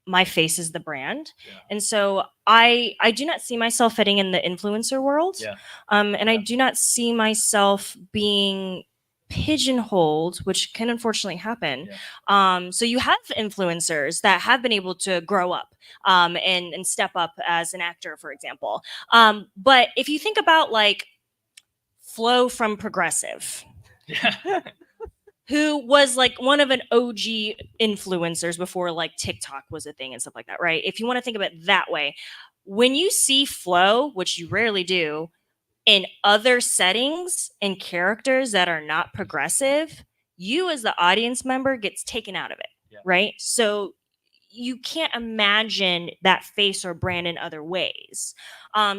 my face is the brand. Yeah. And so I do not see myself fitting in the influencer world. Yeah. And I do not see myself being pigeonholed, which can unfortunately happen. Yeah. So you have influencers that have been able to grow up and step up as an actor, for example. But if you think about like Flo from Progressive, who was like one of an OG influencers before like TikTok was a thing and stuff like that, right? If you want to think of it that way, when you see Flo, which you rarely do, in other settings and characters that are not progressive, you as the audience member gets taken out of it, Yeah. right? So you can't imagine that face or brand in other ways.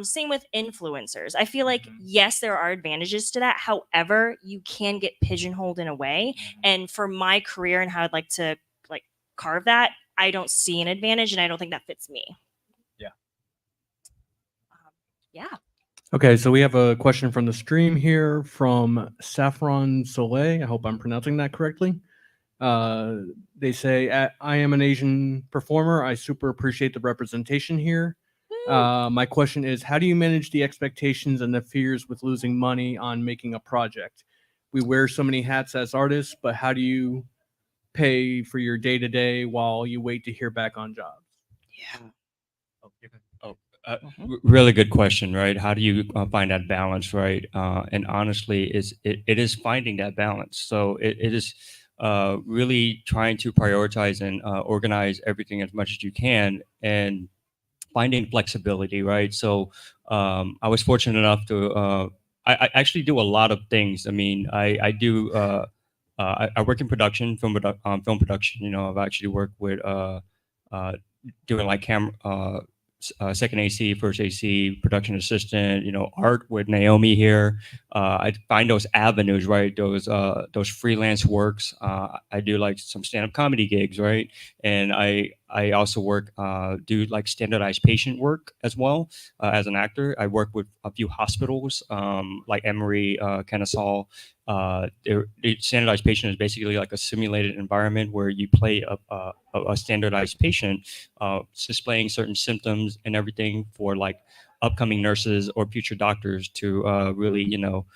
Same with influencers. I feel like, yes, there are advantages to that. However, you can get pigeonholed in a way. And for my career and how I'd like to like carve that, I don't see an advantage and I don't think that fits me. Yeah. Yeah. Okay, so we have a question from the stream here from Saffron Soleil. I hope I'm pronouncing that correctly. They say, I am an Asian performer. I super appreciate the representation here. My question is, how do you manage the expectations and the fears with losing money on making a project? We wear so many hats as artists, but how do you pay for your day-to-day while you wait to hear back on jobs? Yeah. Really good question, right? How do you find that balance, right? And honestly, it is finding that balance. So it is really trying to prioritize and organize everything as much as you can, and finding flexibility, right? So I was fortunate enough to I actually do a lot of things. I mean, I do I work in production, film production. You know, I've actually worked with doing like second AC, first AC, production assistant, you know, art with Naomi here. I find those avenues, right? Those freelance works. I do like some stand-up comedy gigs, right? And I also work, do like standardized patient work as well as an actor. I work with a few hospitals, like Emory, Kennesaw. The standardized patient is basically like a simulated environment where you play a standardized patient, displaying certain symptoms and everything for like upcoming nurses or future doctors to really, you know,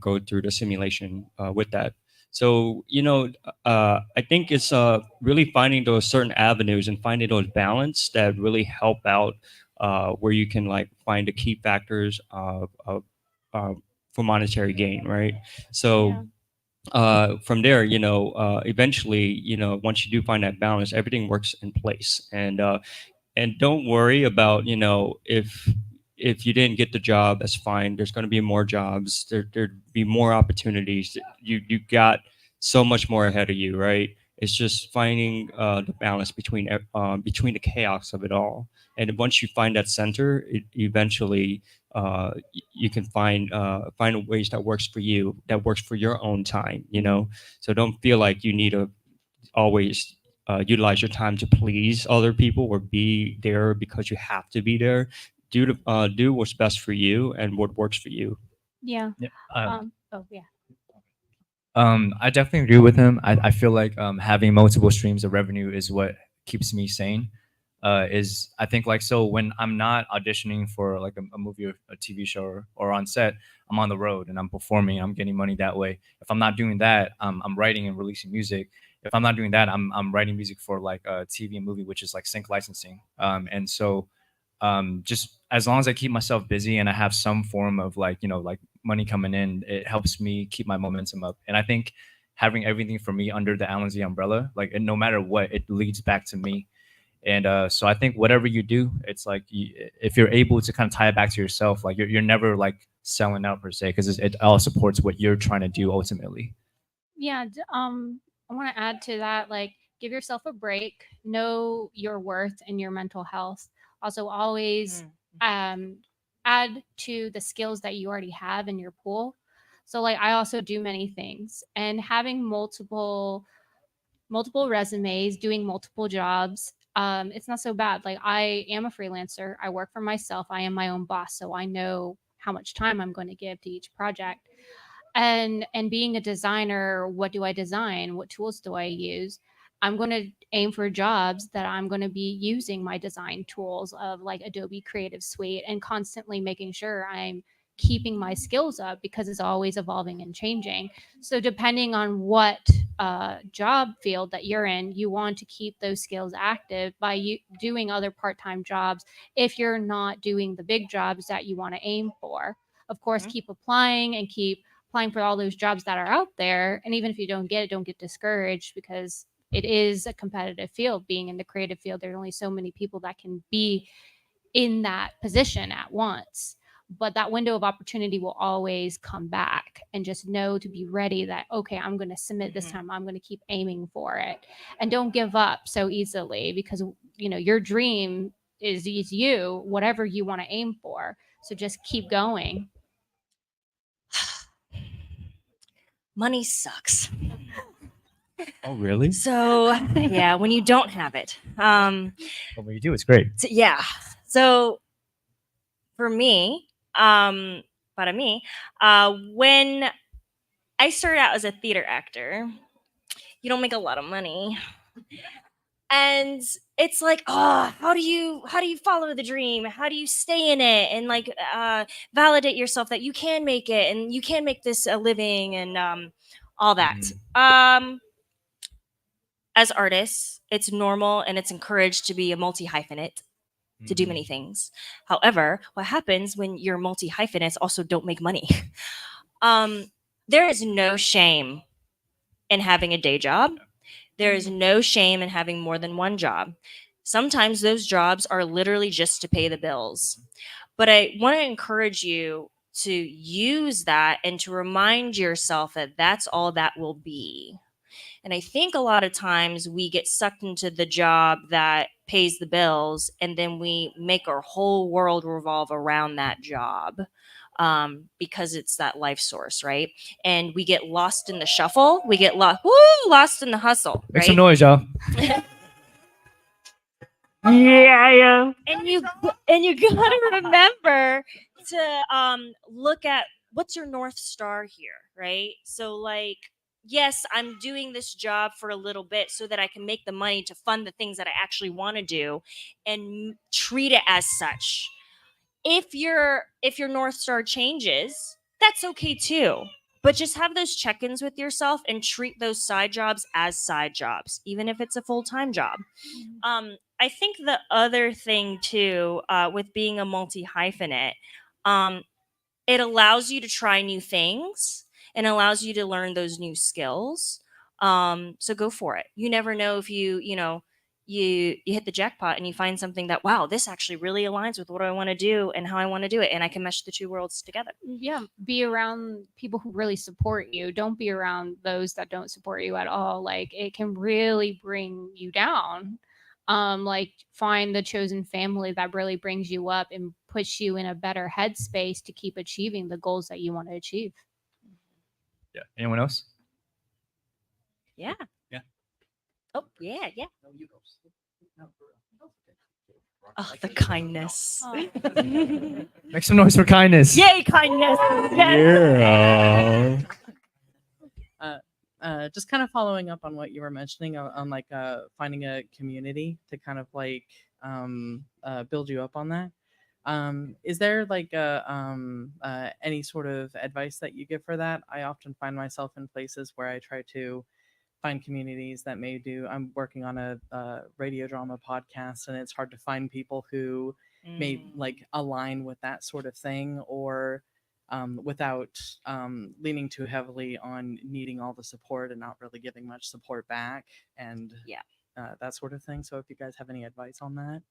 go through the simulation with that. So, you know, I think it's really finding those certain avenues and finding those balance that really help out where you can like find the key factors for monetary gain, right? So from there, you know, eventually, you know, once you do find that balance, everything works in place. And don't worry about, you know, if you didn't get the job, that's fine. There's going to be more jobs. There'd be more opportunities. You got so much more ahead of you, right? It's just finding the balance between the chaos of it all. And once you find that center, eventually you can find ways that works for you, that works for your own time. You know, so don't feel like you need to always utilize your time to please other people or be there because you have to be there. Do what's best for you and what works for you. Yeah. Yeah. Oh yeah. I definitely agree with him. I feel like having multiple streams of revenue is what keeps me sane. Is I think like, so when I'm not auditioning for like a movie or a TV show or on set, I'm on the road and I'm performing. I'm getting money that way. If I'm not doing that, I'm writing and releasing music. If I'm not doing that, I'm writing music for like a TV and movie, which is like sync licensing. And so just as long as I keep myself busy and I have some form of like, you know, like money coming in, it helps me keep my momentum up. And I think having everything for me under the Alan Z umbrella, like, and no matter what, it leads back to me. And so I think whatever you do, it's like if you're able to kind of tie it back to yourself, like you're never like selling out per se, because it all supports what you're trying to do ultimately. Yeah. I want to add to that, like, give yourself a break, know your worth and your mental health. Also, always add to the skills that you already have in your pool. So, like, I also do many things, and having multiple resumes, doing multiple jobs, it's not so bad. Like, I am a freelancer. I work for myself. I am my own boss, so I know how much time I'm going to give to each project. And being a designer, what do I design? What tools do I use? I'm going to aim for jobs that I'm going to be using my design tools of like Adobe Creative Suite, and constantly making sure I'm keeping my skills up, because it's always evolving and changing. So depending on what job field that you're in, you want to keep those skills active by you doing other part-time jobs if you're not doing the big jobs that you want to aim for. Of course, keep applying and keep applying for all those jobs that are out there. And even if you don't get it, don't get discouraged, because it is a competitive field. Being in the creative field, there's only so many people that can be in that position at once. But that window of opportunity will always come back, and just know to be ready that, okay, I'm going to submit this time. I'm going to keep aiming for it, and don't give up so easily, because, you know, your dream is you, whatever you want to aim for. So just keep going. Money sucks. Oh, really? So yeah, when you don't have it. But when you do, it's great. Yeah. So for me, para mí, when I started out as a theater actor, you don't make a lot of money. And it's like, oh, how do you follow the dream? How do you stay in it and like validate yourself that you can make it and you can make this a living and all that. As artists, it's normal and it's encouraged to be a multi-hyphenate, to do many things. However, what happens when you're multi-hyphenates also don't make money? There is no shame in having a day job. There is no shame in having more than one job. Sometimes those jobs are literally just to pay the bills. But I want to encourage you to use that and to remind yourself that that's all that will be. And I think a lot of times we get sucked into the job that pays the bills, and then we make our whole world revolve around that job because it's that life source, right? And we get lost in the shuffle. We get lost in the hustle. Make right? some noise, y'all. Yeah. And you gotta remember to look at what's your North Star here, right? So like, yes, I'm doing this job for a little bit so that I can make the money to fund the things that I actually want to do and treat it as such. If your North Star changes, that's okay too. But just have those check-ins with yourself and treat those side jobs as side jobs, even if it's a full-time job. I think the other thing too, with being a multi-hyphenate, it allows you to try new things and allows you to learn those new skills. So go for it. You never know if you hit the jackpot and you find something that, wow, this actually really aligns with what I want to do and how I want to do it. And I can mesh the two worlds together. Yeah, be around people who really support you. Don't be around those that don't support you at all. Like, it can really bring you down. Like, find the chosen family that really brings you up and puts you in a better headspace to keep achieving the goals that you want to achieve. Yeah. Anyone else? Yeah. Yeah. Oh, yeah. Oh, the kindness. Oh. Make some noise for kindness. Yay, kindness. Yes. Yeah. Just kind of following up on what you were mentioning on like finding a community to kind of like build you up on that. Is there like any sort of advice that you give for that? I often find myself in places where I try to find communities that may do. I'm working on a radio drama podcast, and it's hard to find people who may like align with that sort of thing, or without leaning too heavily on needing all the support and not really giving much support back, and that sort of thing. So if you guys have any advice on that.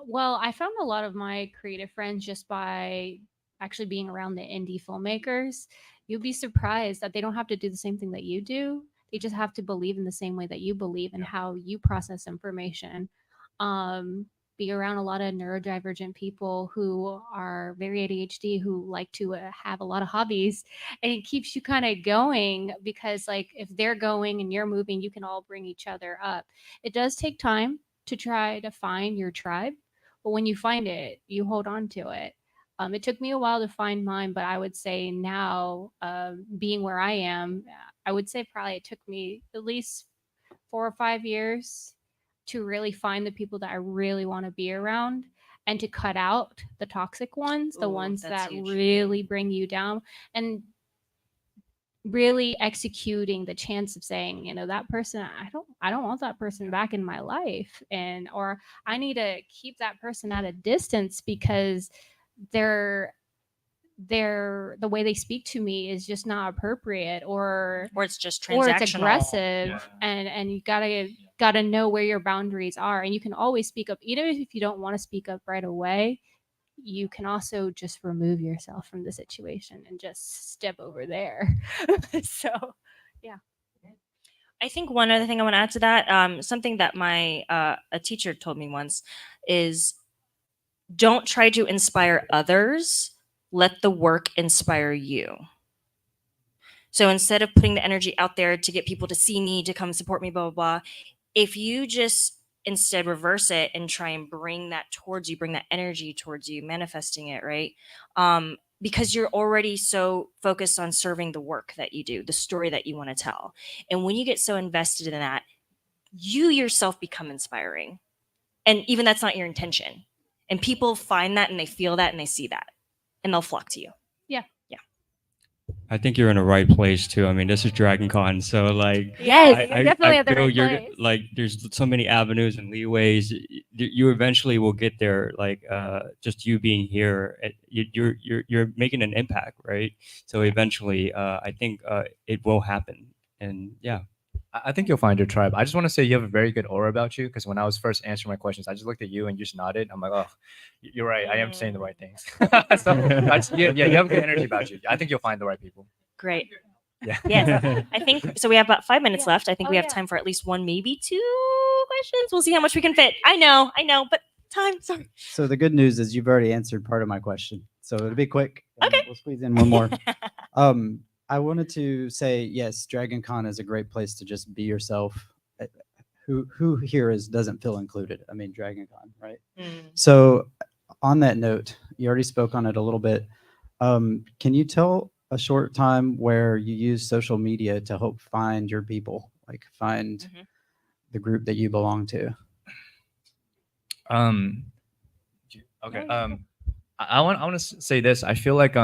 Well, I found a lot of my creative friends just by actually being around the indie filmmakers. You'll be surprised that they don't have to do the same thing that you do. They just have to believe in the same way that you believe and how you process information. Be around a lot of neurodivergent people who are very ADHD, who like to have a lot of hobbies, and it keeps you kind of going because, like, if they're going and you're moving, you can all bring each other up. It does take time to try to find your tribe, but when you find it, you hold on to it. It took me a while to find mine, but I would say now, being where I am, I would say probably it took me at least 4 or 5 years to really find the people that I really want to be around and to cut out the toxic ones, the Ooh, ones that's that huge. really bring you down, and really executing the chance of saying, you know, that person, I don't want that person back in my life, and or I need to keep that person at a distance because the way they speak to me is just not appropriate, or Or it's just or transactional. it's aggressive. Yeah. And you gotta know where your boundaries are, and you can always speak up even if you don't want to speak up right away. You can also just remove yourself from the situation and just step over there. So I think one other thing I want to add to that, something that my a teacher told me once is, don't try to inspire others. Let the work inspire you. So instead of putting the energy out there to get people to see me, to come support me, blah, blah, blah, if you just instead reverse it and try and bring that towards you, bring that energy towards you, manifesting it, right? Because you're already so focused on serving the work that you do, the story that you want to tell. And when you get so invested in that, you yourself become inspiring. And even that's not your intention. And people find that and they feel that and they see that and they'll flock to you. I think you're in the right place too. I mean, this is Dragon Con, so like, Yes, you're definitely at the feel right you're place. like, there's so many avenues and leeways. You eventually will get there. Like, just you being here, you're making an impact, right? So eventually, I think it will happen. And yeah, I think you'll find your tribe. I just want to say you have a very good aura about you because when I was first answering my questions, I just looked at you and you just nodded. I'm like, oh, you're right. I am saying the right things. So yeah, you have good energy about you. I think you'll find the right people. Great. Yeah. Yes. I think so. We have about 5 minutes left. I think Oh, we have yeah. time for at least one, maybe 2 questions. We'll see how much we can fit. I know, but time. Sorry. So the good news is you've already answered part of my question. So it'll be quick. and Okay. We'll squeeze in one more. I wanted to say, yes, Dragon Con is a great place to just be yourself. Who here doesn't feel included? I mean, Dragon Con, right? So on that note, you already spoke on it a little bit. Can you tell a short time where you use social media to help find your people, like find the group that you belong to? Okay. I want to say this. I feel like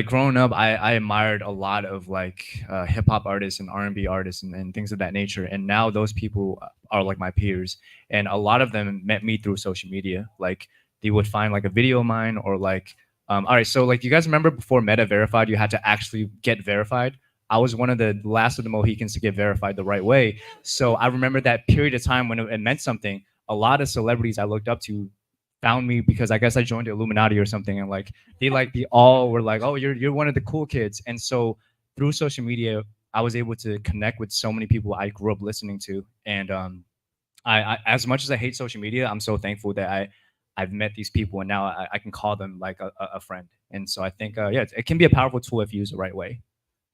growing up, I admired a lot of like hip hop artists and R&B artists and things of that nature. And now those people are like my peers, and a lot of them met me through social media. Like they would find like a video of mine or like, all right. So like, you guys remember before Meta Verified, you had to actually get verified. I was one of the last of the Mohicans to get verified the right way. So I remember that period of time when it meant something. A lot of celebrities I looked up to found me because I guess I joined the Illuminati or something, and like they all were like, oh, you're one of the cool kids. And so through social media, I was able to connect with so many people I grew up listening to. And I as much as I hate social media, I'm so thankful that I've met these people and now I can call them like a friend. And so I think yeah, it can be a powerful tool if used the right way.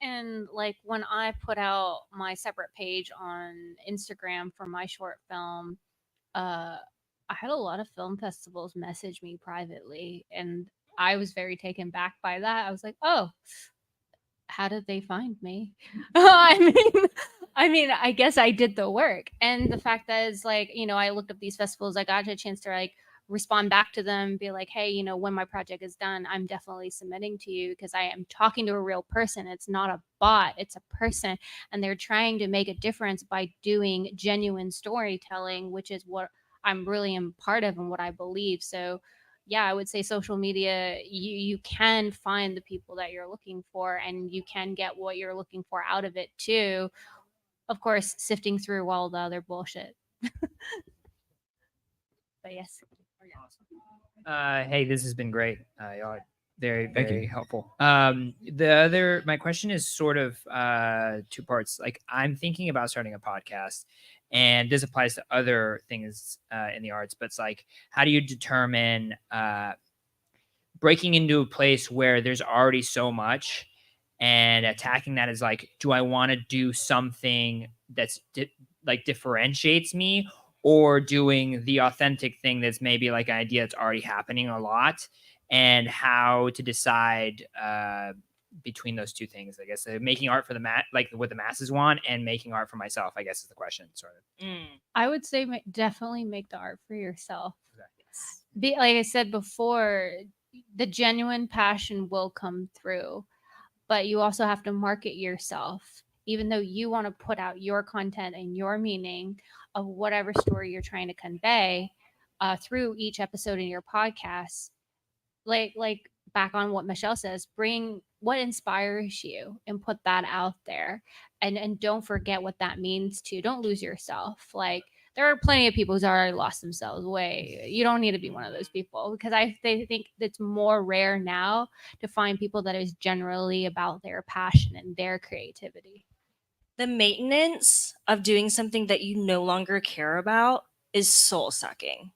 And like when I put out my separate page on Instagram for my short film, I had a lot of film festivals message me privately, and I was very taken back by that. I was like, oh, how did they find me? I guess I did the work. And the fact that is like, I looked up these festivals, I got a chance to like respond back to them, be like, hey, when my project is done, I'm definitely submitting to you because I am talking to a real person. It's not a bot, it's a person. And they're trying to make a difference by doing genuine storytelling, which is what I'm really a part of and what I believe. So yeah, I would say social media, you can find the people that you're looking for and you can get what you're looking for out of it too. Of course, sifting through all the other bullshit. But yes. Hey, this has been great. Y'all are very, Thank you. very helpful. My question is sort of 2 parts. Like, I'm thinking about starting a podcast, and this applies to other things in the arts, but it's like, how do you determine breaking into a place where there's already so much and attacking that is like, do I want to do something that's differentiates me, or doing the authentic thing that's maybe like an idea that's already happening a lot, and how to decide between those 2 things, I guess. Making art for like what the masses want, and making art for myself, I guess, is the question, sort of. I would say definitely make the art for yourself. Exactly. Like I said before, the genuine passion will come through, but you also have to market yourself. Even though you want to put out your content and your meaning of whatever story you're trying to convey through each episode in your podcast, like back on what Michelle says, bring what inspires you and put that out there, and don't forget what that means too. Don't lose yourself. Like, there are plenty of people who's already lost themselves. You don't need to be one of those people, because they think it's more rare now to find people that is generally about their passion and their creativity. The maintenance of doing something that you no longer care about is soul sucking.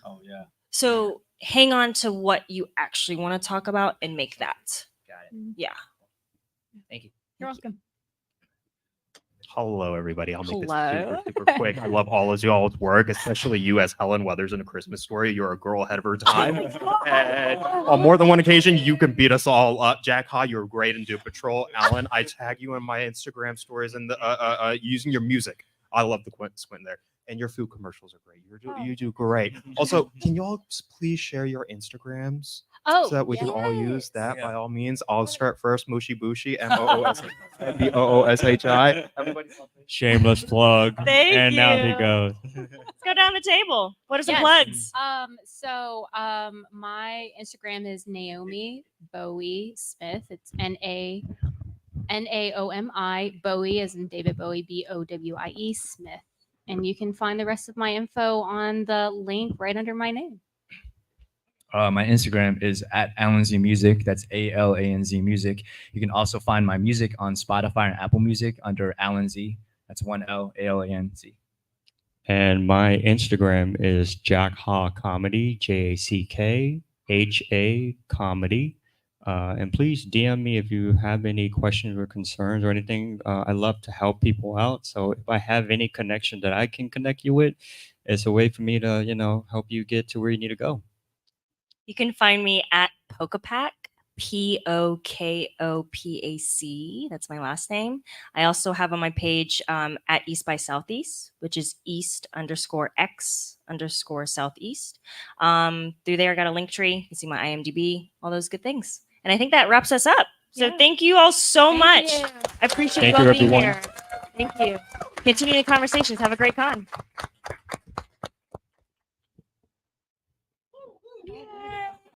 Oh yeah. So hang on to what you actually want to talk about and make that. Got it. Yeah. Thank you. You're welcome. Hello, everybody. I'll make this Hello. super quick. I love all of y'all's work, especially you as Helen Weathers in A Christmas Story. You're a girl ahead of her time. And on more than one occasion, you can beat us all up. Jack Ha, you're great in Doom Patrol. Alan, I tag you in my Instagram stories and the using your music. I love the squint there. And your food commercials are great. You do great. Also, can y'all please share your Instagrams? Oh, So that we can all use that Yeah. by all means. I'll start first. Mushi Bushi, MOOSBOOSHI. Everybody, Shameless plug. Thank And now he you. goes. Let's go down the table. What are some Yes. plugs? My Instagram is Naomi Bowie Smith. It's NAOMI Bowie, as in David Bowie, BOWIE Smith. And you can find the rest of my info on the link right under my name. My Instagram is at Alan Z Music. That's ALANZ Music. You can also find my music on Spotify and Apple Music under Alan Z. That's 1L ALANZ. And my Instagram is Jack Ha Comedy, JACKHA Comedy. And please DM me if you have any questions or concerns or anything. I love to help people out. So if I have any connection that I can connect you with, it's a way for me to, help you get to where you need to go. You can find me at Pokepac, POKOPAC. That's my last name. I also have on my page at East by Southeast, which is East_X_Southeast. Through there, I got a link tree. You can see my IMDb, all those good things. And I think that wraps us up. So Yeah. thank you all so Thank much. you. I appreciate Thank you you, all being everyone. here. Thank you. Continue the conversations. Have a great con.